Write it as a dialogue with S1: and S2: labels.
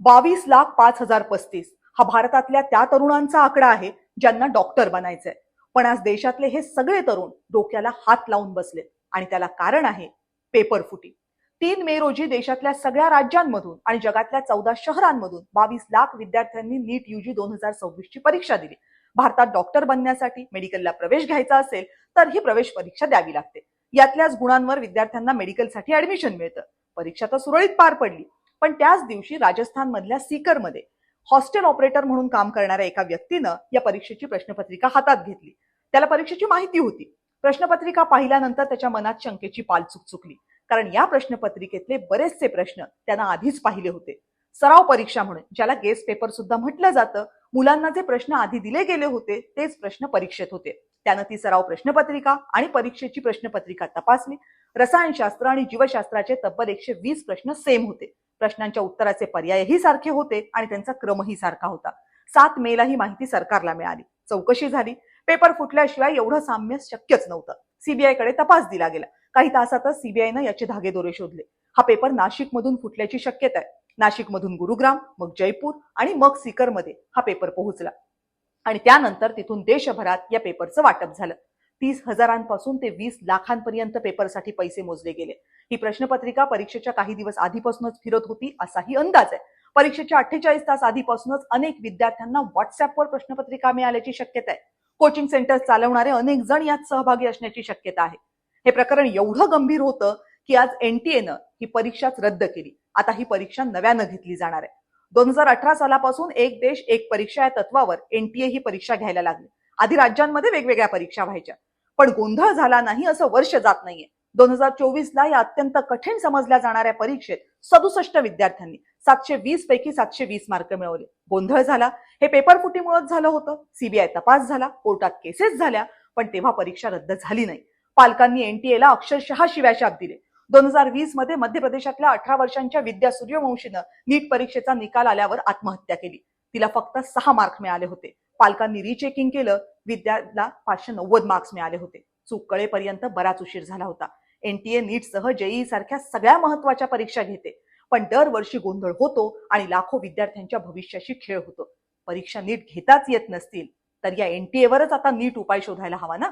S1: 22,05,035 हा भारतातल्या त्या तरुणांचा आकडा आहे ज्यांना डॉक्टर बनायचंय. पण आज देशातले हे सगळे तरुण डोक्याला हात लावून बसलेत आणि त्याला कारण आहे पेपर फुटी. 3 मे रोजी देशातल्या सगळ्या राज्यांमधून आणि जगातल्या 14 शहरांमधून 22 लाख विद्यार्थ्यांनी नीट UG 2026 ची परीक्षा दिली. भारतात डॉक्टर बनण्यासाठी मेडिकलला प्रवेश घ्यायचा असेल तर ही प्रवेश परीक्षा द्यावी लागते. यातल्याच गुणांवर विद्यार्थ्यांना मेडिकलसाठी ऍडमिशन मिळतं. परीक्षा तर सुरळीत पार पडली, पण त्याच दिवशी राजस्थान मधल्या सीकरमध्ये हॉस्टेल ऑपरेटर म्हणून काम करणाऱ्या एका व्यक्तीनं या परीक्षेची प्रश्नपत्रिका हातात घेतली. त्याला परीक्षेची माहिती होती. प्रश्नपत्रिका पाहिल्यानंतर त्याच्या मनात शंकेची पाल चुकचुकली, कारण या प्रश्नपत्रिकेतले बरेचसे प्रश्न त्यानं आधीच पाहिले होते. सराव परीक्षा म्हणून, ज्याला गेस्ट पेपर सुद्धा म्हटलं जातं, मुलांना जे प्रश्न आधी दिले गेले होते तेच प्रश्न परीक्षेत होते. त्यानं ती सराव प्रश्नपत्रिका आणि परीक्षेची प्रश्नपत्रिका तपासली. रसायनशास्त्र आणि जीवशास्त्राचे तब्बल 120 प्रश्न सेम होते. प्रश्नांच्या उत्तराचे पर्यायही सारखे होते आणि त्यांचा क्रमही सारखा होता. 7 मेला ही माहिती सरकारला मिळाली. चौकशी झाली. पेपर फुटल्याशिवाय एवढं साम्य शक्यच नव्हतं. सीबीआय कडे तपास दिला गेला. काही तासातच सीबीआयनं याचे धागेदोरे शोधले. हा पेपर नाशिक मधून फुटल्याची शक्यता आहे. नाशिक मधून गुरुग्राम, मग जयपूर आणि मग सीकरमध्ये हा पेपर पोहोचला आणि त्यानंतर तिथून देशभरात या पेपरचं वाटप झालं. 30,000पासून ते 20 लाखांपर्यंत पेपरसाठी पैसे मोजले गेले. ही प्रश्नपत्रिका परीक्षेच्या काही दिवस आधीपासूनच फिरत होती असाही अंदाज आहे. परीक्षेच्या 48 तास आधीपासूनच अनेक विद्यार्थ्यांना व्हॉट्सअपवर प्रश्नपत्रिका मिळाल्याची शक्यता आहे. कोचिंग सेंटर चालवणारे अनेक जण यात सहभागी असण्याची शक्यता आहे. हे प्रकरण एवढं गंभीर होतं की आज एनटीएनं ही परीक्षाच रद्द केली. आता ही परीक्षा नव्यानं घेतली जाणार आहे. 2018 सालापासून एक देश एक परीक्षा या तत्वावर एनटीए ही परीक्षा घ्यायला लागली. आधी राज्यांमध्ये वेगवेगळ्या परीक्षा व्हायच्या, पण गोंधळ झाला नाही असं वर्ष जात नाहीये. 2024ला या अत्यंत कठीण समजल्या जाणाऱ्या परीक्षेत 67 विद्यार्थ्यांनी 720 पैकी 720 मार्क मिळवले. गोंधळ झाला हे पेपर फुटीमुळेच झालं होतं. सीबीआय तपास झाला, कोर्टात केसेस झाल्या, पण तेव्हा परीक्षा रद्द झाली नाही. पालकांनी एनटीएला अक्षरशः शिव्याशाप दिले. 2020 मध्ये मध्य प्रदेशातल्या 18 वर्षांच्या विद्या सूर्यवंशीनं नीट परीक्षेचा निकाल आल्यावर आत्महत्या केली. तिला फक्त 6 मार्क मिळाले होते. पालकांनी रिचेकिंग केलं. विद्याला 590 मार्क्स मिळाले होते. चूक कळेपर्यंत बराच उशीर झाला होता. एनटीए नीटसह जेईई सारख्या सगळ्या महत्वाच्या परीक्षा घेते, पण दरवर्षी गोंधळ होतो आणि लाखो विद्यार्थ्यांच्या भविष्याशी खेळ होतो. परीक्षा नीट घेताच येत नसतील तर या एनटीएवरच आता नीट उपाय शोधायला हवा ना.